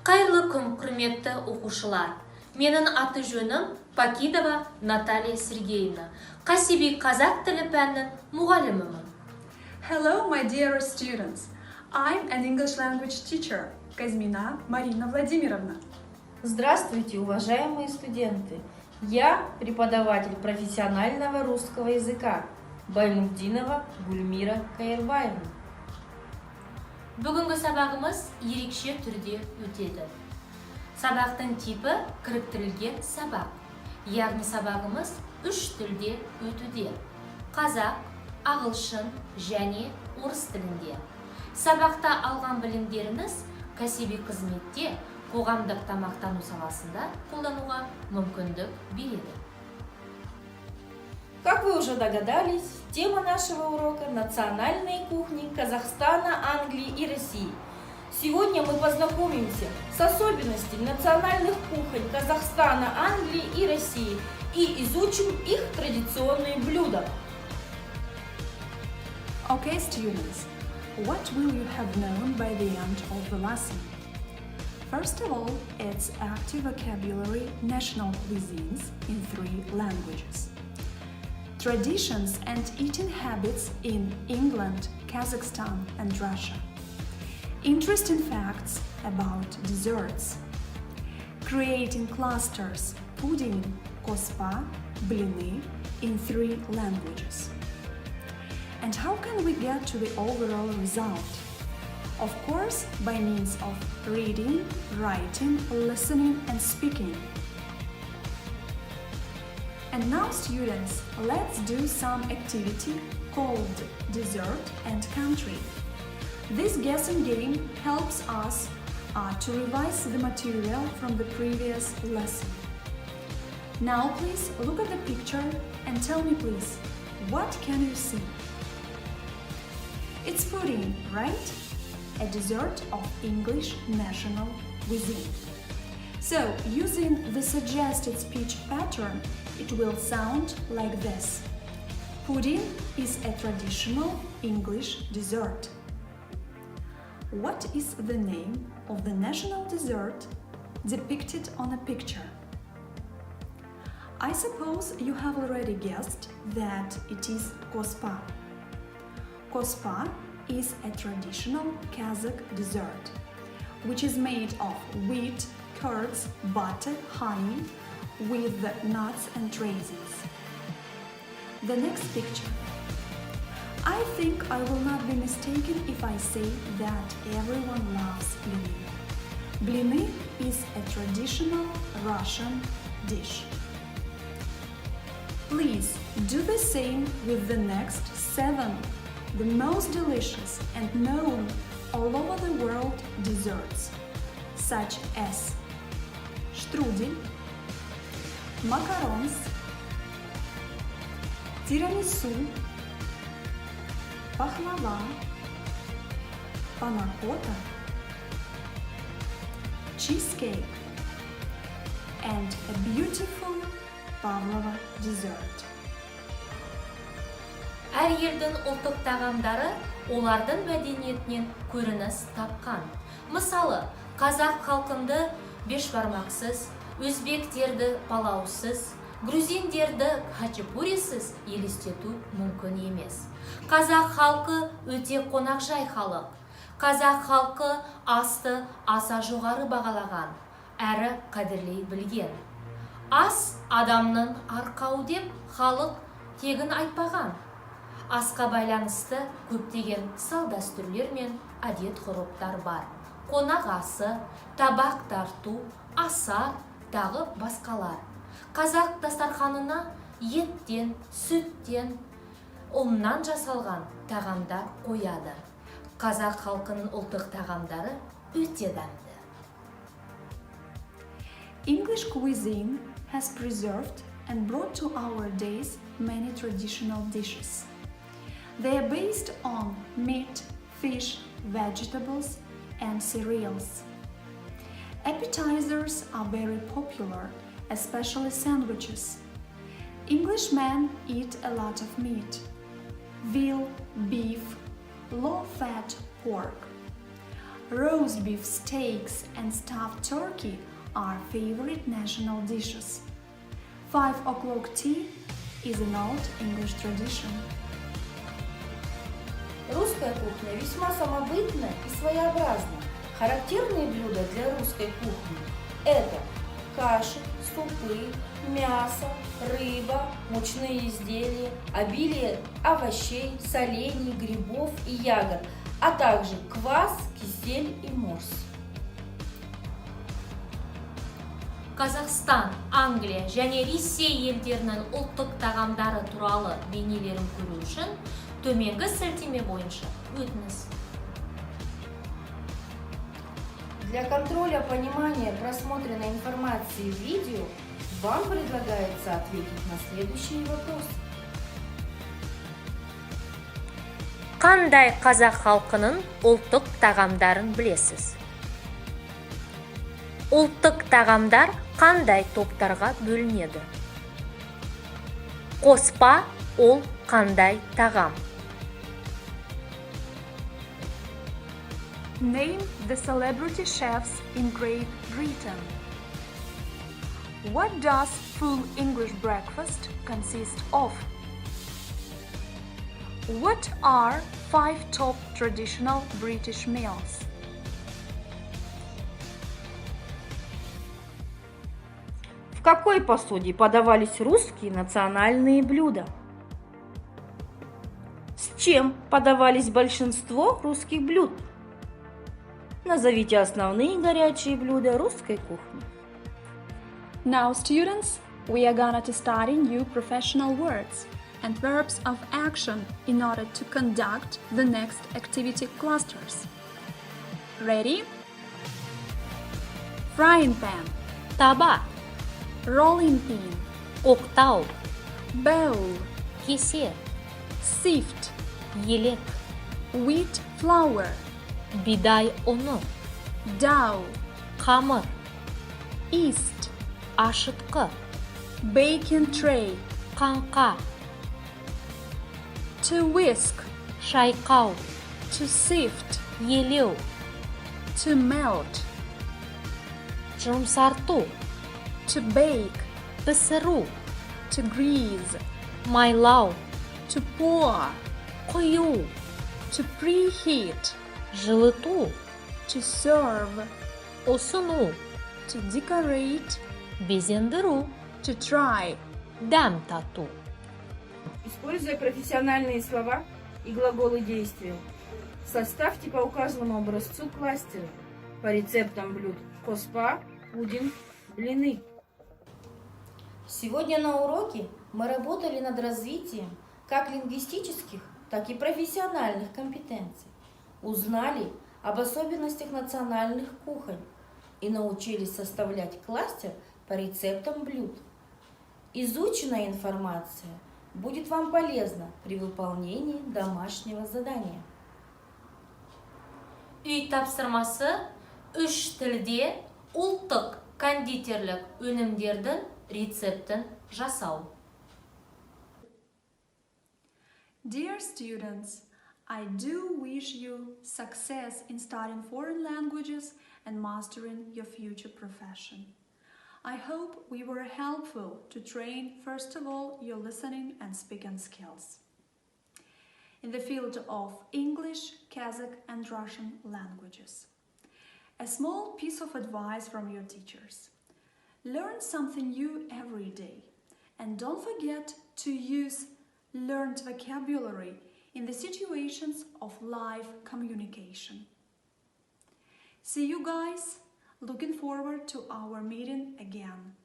Қайырлы күн, құрметті оқушылар. Менің аты жөнім Покидова Наталья Сергеевна. Кәсіби қазақ тілі пәнінің мұғалімімін. Hello, my dear students. I'm an English language teacher, Казьмина Марина Владимировна. Здравствуйте, уважаемые студенты! Я преподаватель профессионального русского языка Баймутдинова Гульмира Каирбаевна. Бүгінгі сабағымыз ерекше түрде өтеді. Сабақтың типі кіріктірілген сабақ. Яғни сабағымыз 3 тілде өтуде. Қазақ, ағылшын және орыс тілінде. Сабақта алған білімдеріңіз кәсіби қызметте, қоғамдық тамақтану саласында қолдануға мүмкіндік береді. Как вы уже догадались, тема нашего урока – национальные кухни Казахстана, Англии и России. Сегодня мы познакомимся с особенностями национальных кухонь Казахстана, Англии и России и изучим их традиционные блюда. Okay, students, what will you have known by the end of the lesson? First of all, it's active vocabulary national cuisines in 3 languages. Traditions and eating habits in England, Kazakhstan and Russia. Interesting facts about desserts. Creating clusters, pudding, kospa, blini in 3 languages. And how can we get to the overall result? Of course, by means of reading, writing, listening and speaking. And now, students, let's do some activity called Dessert and Country. This guessing game helps us to revise the material from the previous lesson. Now, please look at the picture and tell me, please, what can you see? It's pudding, right? A dessert of English national cuisine. So, using the suggested speech pattern, it will sound like this. Pudding is a traditional English dessert. What is the name of the national dessert depicted on a picture? I suppose you have already guessed that it is kospa. Kospa is a traditional Kazakh dessert, which is made of wheat, curds, butter, honey, with nuts and raisins. The next picture. I think I will not be mistaken if I say that everyone loves blini. Blini is a traditional Russian dish. Please do the same with the next 7, the most delicious and known all over the world desserts, such as strudel, macarons, tiramisu, pahlava, panna cotta, cheesecake, and a beautiful pavlova dessert. Әр елдің ұлттық тағамдары олардың мәдениетінен көрініс тапқан. Мысалы, қазақ халқынды бешбармақсыз, өзбектерді палаусыз, грузиндерді хачапурисіз елестету мүмкін емес. Қазақ халқы өте қонақжай халық. Қазақ халқы асты аса жоғары бағалаған, әрі қадірлей білген. Ас адамның арқауы деп халық тегін айтпаған. Асқа байланысты көптеген салт-дәстүрлер мен әдет-ғұрыптар бар. Қонақ асы, табақ тарту, асар, тағы басқалар. Қазақ дастарханына еттен, сүттен, ұннан жасалған тағамдар қояды. Қазақ халқының ұлттық тағамдары өте дәмді. English cuisine has preserved and brought to our days many traditional dishes. They are based on meat, fish, vegetables, and cereals. Appetizers are very popular, especially sandwiches. Englishmen eat a lot of meat: veal, beef, low-fat pork. Roast beef steaks and stuffed turkey are favorite national dishes. 5 o'clock tea is an old English tradition. Русская кухня весьма самобытна и своеобразна. Характерные блюда для русской кухни – это каши, супы, мясо, рыба, мучные изделия, обилие овощей, солений, грибов и ягод, а также квас, кисель и морс. Қазақстан, Англия және Ресей елдерінің ұлттық тағамдары туралы бейнелерін көру үшін төменгі сілтеме бойынша өтіңіз. Для контроля понимания просмотренной информации в видео вам предлагается ответить на следующие вопросы. Қандай қазақ халқының ұлттық тағамдарын білесіз? Ұлттық тағамдар қандай топтарға бөлінеді? Қоспа ол қандай тағам? Name the celebrity chefs in Great Britain. What does full English breakfast consist of? What are 5 top traditional British meals? В какой посуде подавались русские национальные блюда? С чем подавались большинство русских блюд? Назовите основные горячие блюда русской кухни. Now, students, we are gonna to study new professional words and verbs of action in order to conduct the next activity clusters. Ready? Frying pan, Таба, rolling pin, оқтау, bowl, кесе, sift, елек, wheat flour, бидай ұны, dough, қамыр, yeast, ашытқы, baking tray, қаңқа, to whisk, шайқау, to sift, елеу, to melt, жұмсарту, to bake, пісіру, to grease, майлау, to pour, құю, to preheat, жылыту, to serve, ұсыну, to decorate, безендіру, to try. дәм тату. Используя профессиональные слова и глаголы действия, составьте по указанному образцу кластеры по рецептам блюд коспа, пудинг, блины. Сегодня на уроке мы работали над развитием как лингвистических, так и профессиональных компетенций, узнали об особенностях национальных кухонь и научились составлять кластер по рецептам блюд. Изученная информация будет вам полезна при выполнении домашнего задания. Үй тапсырмасы 3 тілде ұлттық кондитерлік өнімдердің рецептін жасау. Dear students, I do wish you success in studying foreign languages and mastering your future profession. I hope we were helpful to train, first of all, your listening and speaking skills in the field of English, Kazakh and Russian languages. A small piece of advice from your teachers. Learn something new every day and don't forget to use learned vocabulary in the situations of live communication. See you guys! Looking forward to our meeting again.